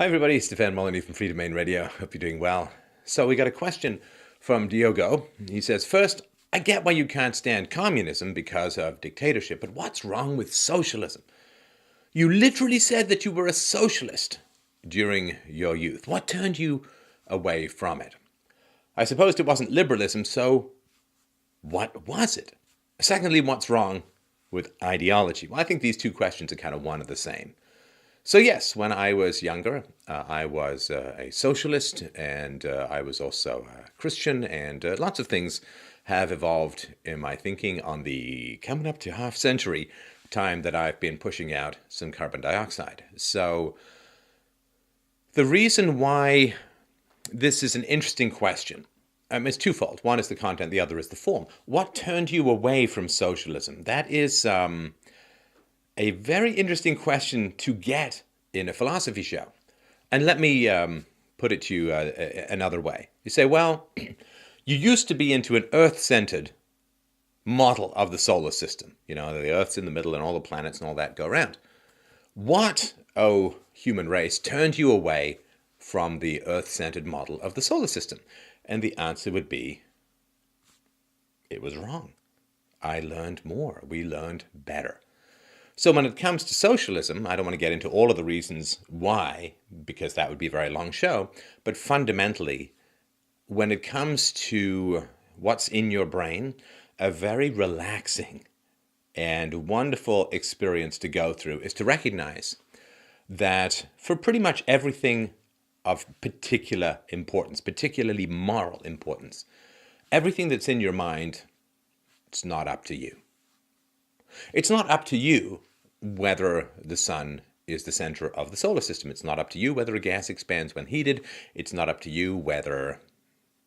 Hi everybody, Stefan Molyneux from Free Domain Radio. Hope you're doing well. So we got a question from Diogo. He says, first, I get why you can't stand communism because of dictatorship, but what's wrong with socialism? You literally said that you were a socialist during your youth. What turned you away from it? I supposed it wasn't liberalism, so what was it? Secondly, what's wrong with ideology? Well, I think these two questions are kind of one and the same. So yes, when I was younger, I was a socialist, and I was also a Christian, and lots of things have evolved in my thinking on the coming up to half century time that I've been pushing out some carbon dioxide. So the reason why this is an interesting question is twofold. One is the content, the other is the form. What turned you away from socialism? That is a very interesting question to get in a philosophy show. And let me put it to you another way. You say, well, you used to be into an Earth-centered model of the solar system. You know, the Earth's in the middle and all the planets and all that go around. What, oh human race, turned you away from the Earth-centered model of the solar system? And the answer would be, it was wrong. I learned more. We learned better. So when it comes to socialism, I don't want to get into all of the reasons why, because that would be a very long show, but fundamentally, when it comes to what's in your brain, a very relaxing and wonderful experience to go through is to recognize that for pretty much everything of particular importance, particularly moral importance, everything that's in your mind, it's not up to you. It's not up to you whether the sun is the center of the solar system. It's not up to you whether a gas expands when heated. It's not up to you whether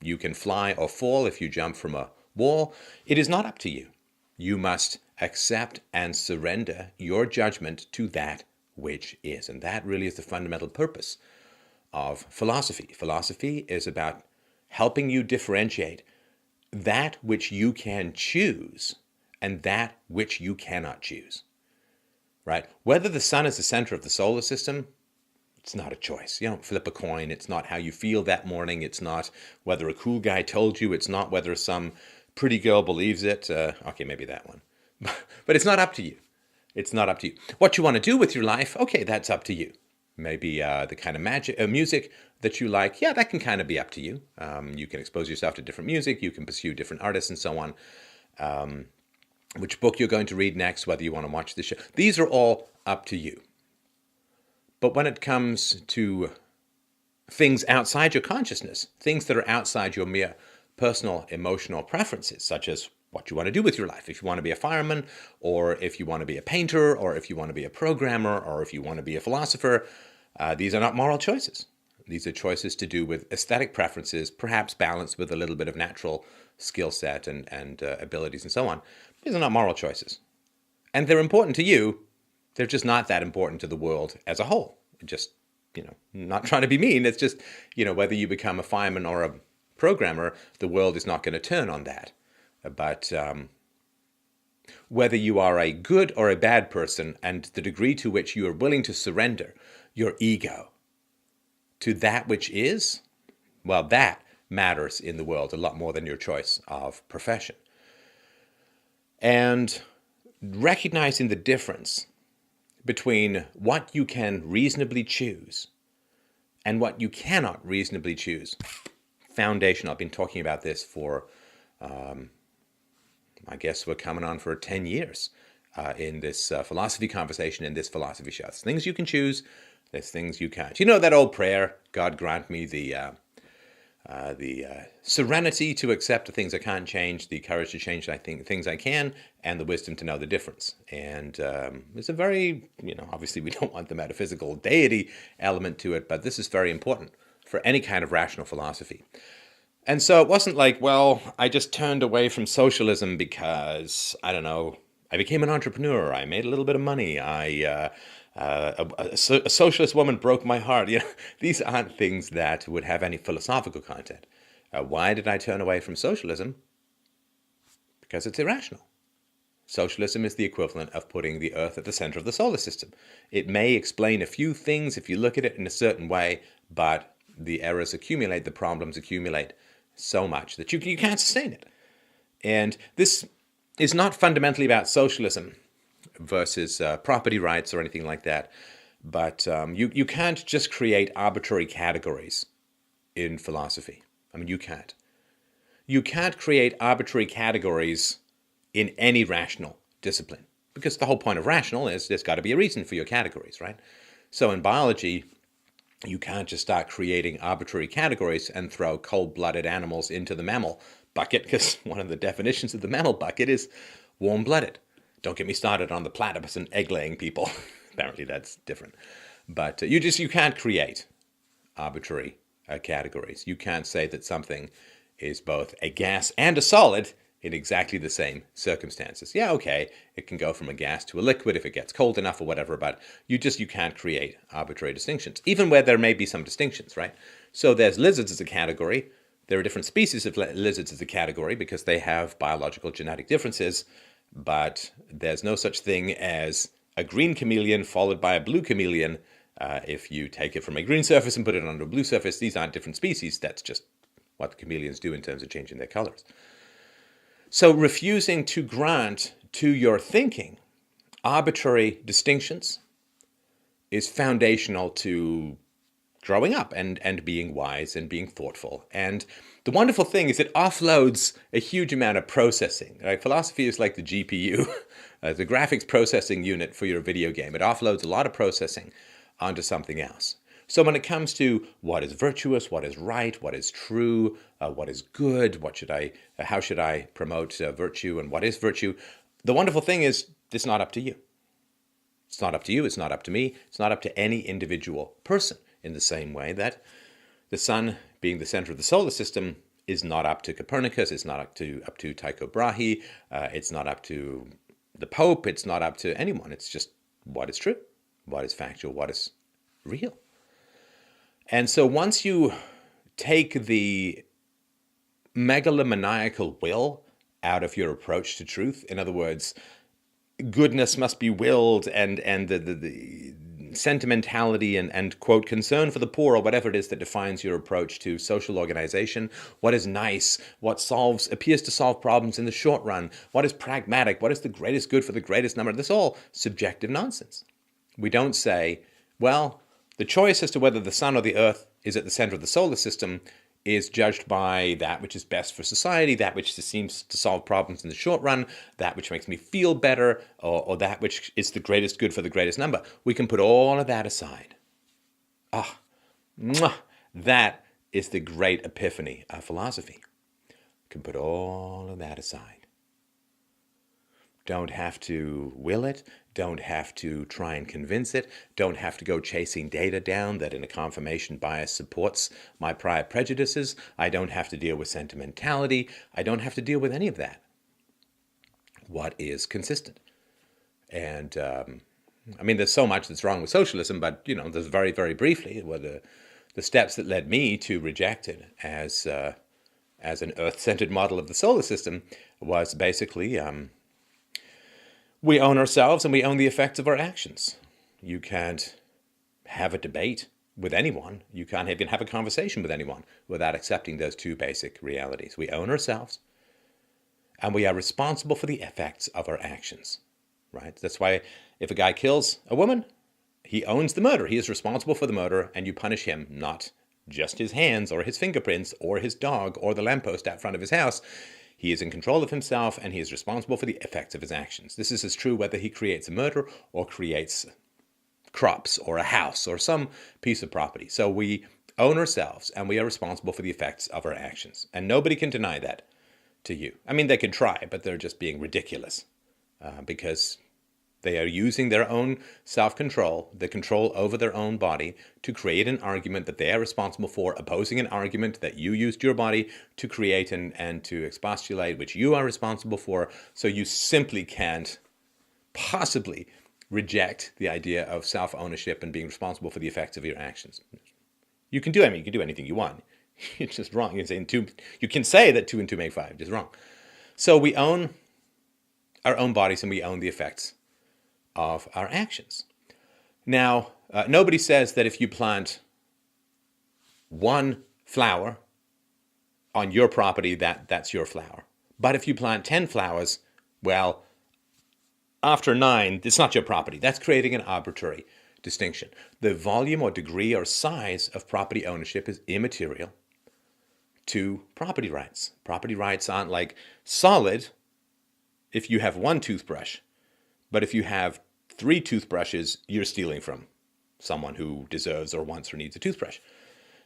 you can fly or fall if you jump from a wall. It is not up to you. You must accept and surrender your judgment to that which is. And that really is the fundamental purpose of philosophy. Philosophy is about helping you differentiate that which you can choose and that which you cannot choose, right? Whether the sun is the center of the solar system, it's not a choice. You don't flip a coin. It's not how you feel that morning. It's not whether a cool guy told you. It's not whether some pretty girl believes it. Okay, maybe that one. But it's not up to you. It's not up to you. What you want to do with your life, okay, that's up to you. Maybe the kind of music that you like, yeah, that can kind of be up to you. You can expose yourself to different music. You can pursue different artists and so on. Which book you're going to read next, whether you want to watch the show. These are all up to you. But when it comes to things outside your consciousness, things that are outside your mere personal emotional preferences, such as what you want to do with your life, if you want to be a fireman, or if you want to be a painter, or if you want to be a programmer, or if you want to be a philosopher, these are not moral choices. These are choices to do with aesthetic preferences, perhaps balanced with a little bit of natural skill set and abilities and so on. These are not moral choices. And they're important to you. They're just not that important to the world as a whole. Just, not trying to be mean. It's just, whether you become a fireman or a programmer, the world is not going to turn on that. But whether you are a good or a bad person and the degree to which you are willing to surrender your ego to that which is, well, that matters in the world a lot more than your choice of profession. And recognizing the difference between what you can reasonably choose and what you cannot reasonably choose. Foundational. I've been talking about this for, I guess we're coming on for 10 years in this philosophy conversation, in this philosophy show. There's things you can choose, there's things you can't. You know that old prayer, God grant me the serenity to accept the things I can't change, the courage to change things I can, and the wisdom to know the difference. And it's a very, obviously we don't want the metaphysical deity element to it, but this is very important for any kind of rational philosophy. And so it wasn't like, well, I just turned away from socialism because, I don't know, I became an entrepreneur, I made a little bit of money, a socialist woman broke my heart. These aren't things that would have any philosophical content. Why did I turn away from socialism? Because it's irrational. Socialism is the equivalent of putting the Earth at the center of the solar system. It may explain a few things if you look at it in a certain way, but the errors accumulate, the problems accumulate so much that you can't sustain it. And this is not fundamentally about socialism versus property rights or anything like that, but you can't just create arbitrary categories in philosophy. I mean, you can't. You can't create arbitrary categories in any rational discipline, because the whole point of rational is there's got to be a reason for your categories, right? So in biology, you can't just start creating arbitrary categories and throw cold-blooded animals into the mammal bucket, because one of the definitions of the mammal bucket is warm-blooded. Don't get me started on the platypus and egg-laying people. Apparently that's different. But you can't create arbitrary categories. You can't say that something is both a gas and a solid in exactly the same circumstances. Yeah, okay, it can go from a gas to a liquid if it gets cold enough or whatever, but you can't create arbitrary distinctions, even where there may be some distinctions, right? So there's lizards as a category. There are different species of lizards as a category because they have biological genetic differences, but there's no such thing as a green chameleon followed by a blue chameleon. If you take it from a green surface and put it onto a blue surface, these aren't different species. That's just what the chameleons do in terms of changing their colors. So refusing to grant to your thinking arbitrary distinctions is foundational to growing up and being wise and being thoughtful. And the wonderful thing is it offloads a huge amount of processing. Right? Philosophy is like the GPU, the graphics processing unit for your video game. It offloads a lot of processing onto something else. So when it comes to what is virtuous, what is right, what is true, what is good, how should I promote virtue and what is virtue, the wonderful thing is it's not up to you. It's not up to you. It's not up to me. It's not up to any individual person, in the same way that the sun being the center of the solar system is not up to Copernicus. It's not up to Tycho Brahe. It's not up to the Pope. It's not up to anyone. It's just what is true, what is factual, what is real. And so once you take the megalomaniacal will out of your approach to truth, in other words, goodness must be willed and the sentimentality and quote, concern for the poor or whatever it is that defines your approach to social organization, what is nice, what appears to solve problems in the short run, what is pragmatic, what is the greatest good for the greatest number, this is all subjective nonsense. We don't say, well, the choice as to whether the sun or the earth is at the center of the solar system is judged by that which is best for society, that which seems to solve problems in the short run, that which makes me feel better, or that which is the greatest good for the greatest number. We can put all of that aside. That is the great epiphany of philosophy. We can put all of that aside. Don't have to will it, don't have to try and convince it, don't have to go chasing data down that in a confirmation bias supports my prior prejudices. I don't have to deal with sentimentality. I don't have to deal with any of that. What is consistent? And I mean, there's so much that's wrong with socialism, but there's very, very briefly the steps that led me to reject it as an Earth-centered model of the solar system was basically we own ourselves and we own the effects of our actions. You can't have a debate with anyone. You can't even have a conversation with anyone without accepting those two basic realities. We own ourselves and we are responsible for the effects of our actions, right? That's why if a guy kills a woman, he owns the murder. He is responsible for the murder and you punish him, not just his hands or his fingerprints or his dog or the lamppost out front of his house. He is in control of himself and he is responsible for the effects of his actions. This is as true whether he creates a murder or creates crops or a house or some piece of property. So we own ourselves and we are responsible for the effects of our actions. And nobody can deny that to you. I mean, they can try, but they're just being ridiculous because they are using their own self-control, the control over their own body, to create an argument that they are responsible for, opposing an argument that you used your body to create and to expostulate, which you are responsible for. So you simply can't possibly reject the idea of self-ownership and being responsible for the effects of your actions. You can do anything you want. It's just wrong. You can say that 2 and 2 make 5. Just wrong. So we own our own bodies and we own the effects of our actions. Now, nobody says that if you plant one flower on your property, that's your flower. But if you plant 10 flowers, well, after 9, it's not your property. That's creating an arbitrary distinction. The volume or degree or size of property ownership is immaterial to property rights. Property rights aren't like solid if you have one toothbrush, but if you have 3 toothbrushes, you're stealing from someone who deserves or wants or needs a toothbrush.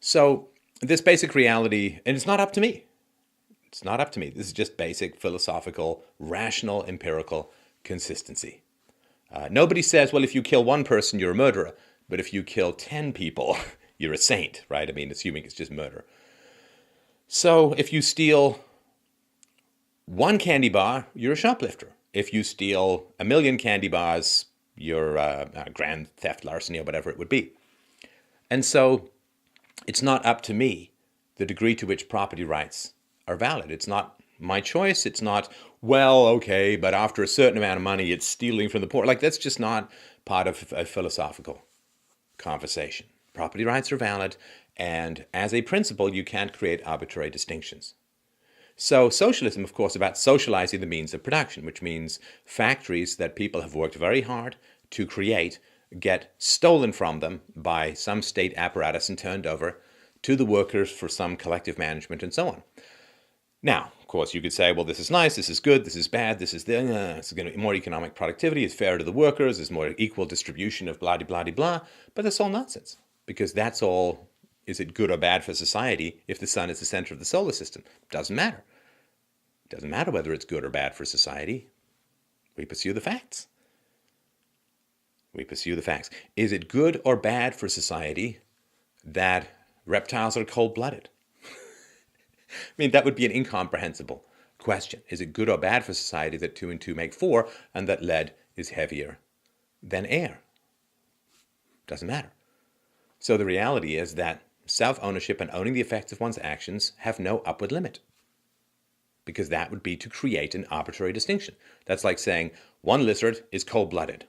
So this basic reality, and it's not up to me. It's not up to me. This is just basic philosophical, rational, empirical consistency. Nobody says, well, if you kill one person, you're a murderer. But if you kill 10 people, you're a saint, right? I mean, assuming it's just murder. So if you steal one candy bar, you're a shoplifter. If you steal 1 million candy bars, you're a grand theft, larceny, or whatever it would be. And so it's not up to me the degree to which property rights are valid. It's not my choice. It's not, well, okay, but after a certain amount of money, it's stealing from the poor. Like, that's just not part of a philosophical conversation. Property rights are valid, and as a principle, you can't create arbitrary distinctions. So socialism, of course, about socializing the means of production, which means factories that people have worked very hard to create get stolen from them by some state apparatus and turned over to the workers for some collective management and so on. Now, of course, you could say, well, this is nice, this is good, this is bad, this is going to be more economic productivity, it's fair to the workers, there's more equal distribution of blah, blah, blah, blah. But that's all nonsense, because that's all, is it good or bad for society if the sun is the center of the solar system? Doesn't matter. It doesn't matter whether it's good or bad for society. We pursue the facts. We pursue the facts. Is it good or bad for society that reptiles are cold-blooded? I mean, that would be an incomprehensible question. Is it good or bad for society that 2 and 2 make 4 and that lead is heavier than air? Doesn't matter. So the reality is that self-ownership and owning the effects of one's actions have no upward limit, because that would be to create an arbitrary distinction. That's like saying 1 lizard is cold-blooded,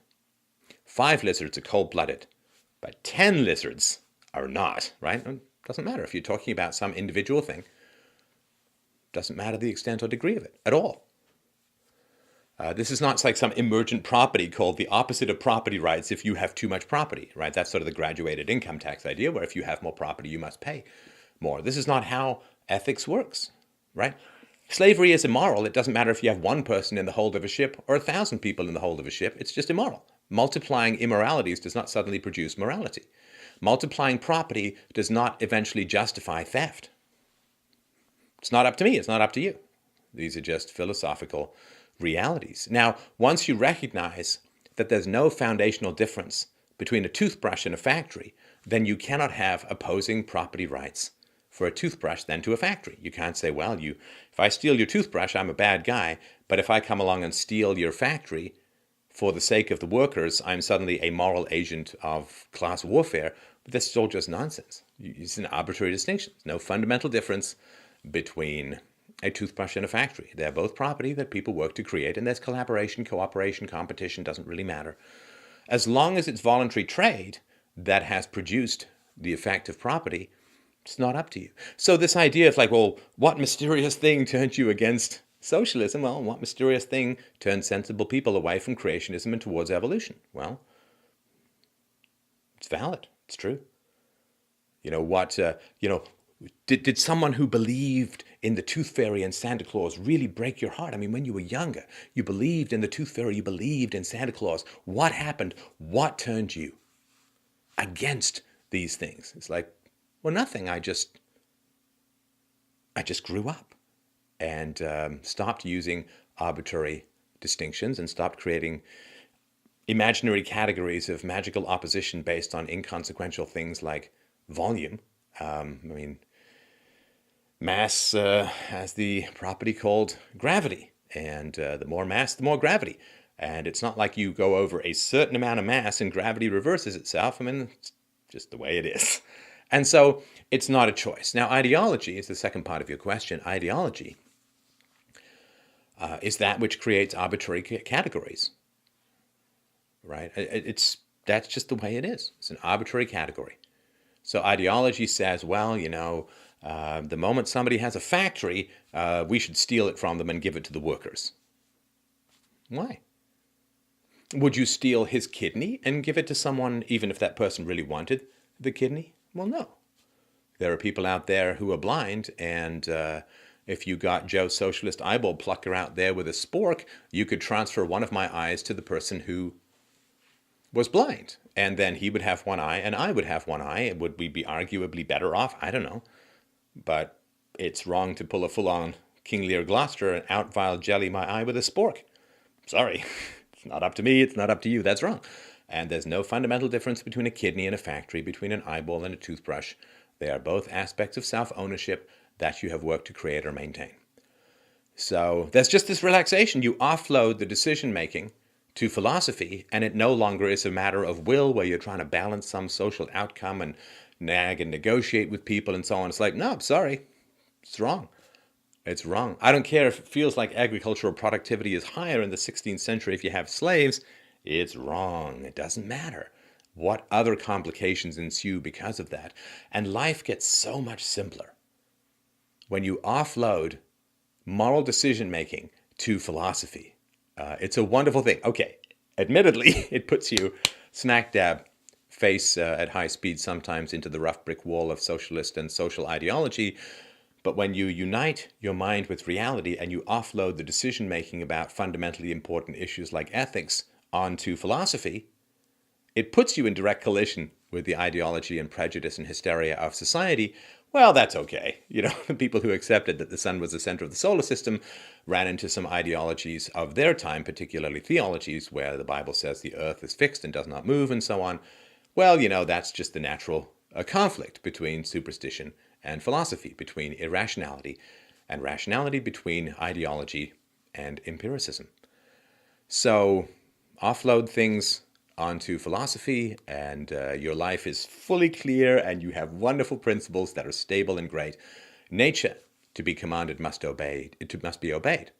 5 lizards are cold-blooded, but 10 lizards are not, right? It doesn't matter if you're talking about some individual thing. Doesn't matter the extent or degree of it at all. This is not like some emergent property called the opposite of property rights if you have too much property, right? That's sort of the graduated income tax idea, where if you have more property, you must pay more. This is not how ethics works, right? Slavery is immoral. It doesn't matter if you have 1 person in the hold of a ship or 1,000 people in the hold of a ship. It's just immoral. Multiplying immoralities does not suddenly produce morality. Multiplying property does not eventually justify theft. It's not up to me. It's not up to you. These are just philosophical realities. Now, once you recognize that there's no foundational difference between a toothbrush and a factory, then you cannot have opposing property rights for a toothbrush than to a factory. You can't say, well, if I steal your toothbrush, I'm a bad guy, but if I come along and steal your factory for the sake of the workers, I'm suddenly a moral agent of class warfare. But that's all just nonsense. It's an arbitrary distinction. There's no fundamental difference between a toothbrush and a factory. They're both property that people work to create, and there's collaboration, cooperation, competition, doesn't really matter. As long as it's voluntary trade that has produced the effect of property, it's not up to you. So this idea of like, well, what mysterious thing turned you against socialism? Well, what mysterious thing turned sensible people away from creationism and towards evolution? Well, it's valid. It's true. Did someone who believed in the Tooth Fairy and Santa Claus really break your heart? I mean, when you were younger, you believed in the Tooth Fairy, you believed in Santa Claus. What happened? What turned you against these things? It's like, well, nothing. I just grew up and stopped using arbitrary distinctions and stopped creating imaginary categories of magical opposition based on inconsequential things like volume. Mass has the property called gravity, and the more mass, the more gravity. And it's not like you go over a certain amount of mass and gravity reverses itself. I mean, it's just the way it is. And so it's not a choice. Now, ideology is the second part of your question. Ideology is that which creates arbitrary categories, right? That's just the way it is. It's an arbitrary category. So ideology says, well, the moment somebody has a factory, we should steal it from them and give it to the workers. Why? Would you steal his kidney and give it to someone, even if that person really wanted the kidney? Well, no. There are people out there who are blind, and if you got Joe's socialist eyeball plucker out there with a spork, you could transfer one of my eyes to the person who was blind. And then he would have one eye, and I would have one eye. Would we be arguably better off? I don't know. But it's wrong to pull a full-on King Lear Gloucester and out-vile jelly my eye with a spork. Sorry. It's not up to me, it's not up to you, that's wrong. And there's no fundamental difference between a kidney and a factory, between an eyeball and a toothbrush. They are both aspects of self-ownership that you have worked to create or maintain. So there's just this relaxation. You offload the decision-making to philosophy, and it no longer is a matter of will where you're trying to balance some social outcome and nag and negotiate with people and so on. It's like, no, sorry, it's wrong. It's wrong. I don't care if it feels like agricultural productivity is higher in the 16th century if you have slaves. It's wrong. It doesn't matter. What other complications ensue because of that? And life gets so much simpler when you offload moral decision-making to philosophy. It's a wonderful thing. Okay, admittedly, it puts you smack dab face at high speed sometimes into the rough brick wall of socialist and social ideology. But when you unite your mind with reality and you offload the decision-making about fundamentally important issues like ethics onto philosophy, it puts you in direct collision with the ideology and prejudice and hysteria of society. Well, that's okay. The people who accepted that the sun was the center of the solar system ran into some ideologies of their time, particularly theologies where the Bible says the earth is fixed and does not move and so on. Well, that's just the natural conflict between superstition and philosophy, between irrationality and rationality, between ideology and empiricism. So offload things onto philosophy, and your life is fully clear, and you have wonderful principles that are stable and great. Nature, to be commanded, must be obeyed,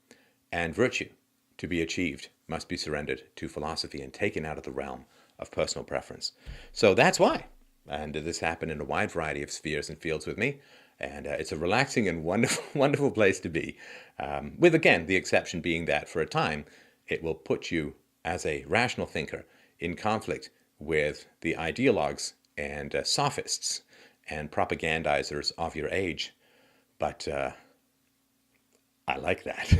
and virtue, to be achieved, must be surrendered to philosophy and taken out of the realm of personal preference. So that's why. And this happened in a wide variety of spheres and fields with me. And it's a relaxing and wonderful, wonderful place to be. With, again, the exception being that for a time, it will put you as a rational thinker in conflict with the ideologues and sophists and propagandizers of your age. But I like that.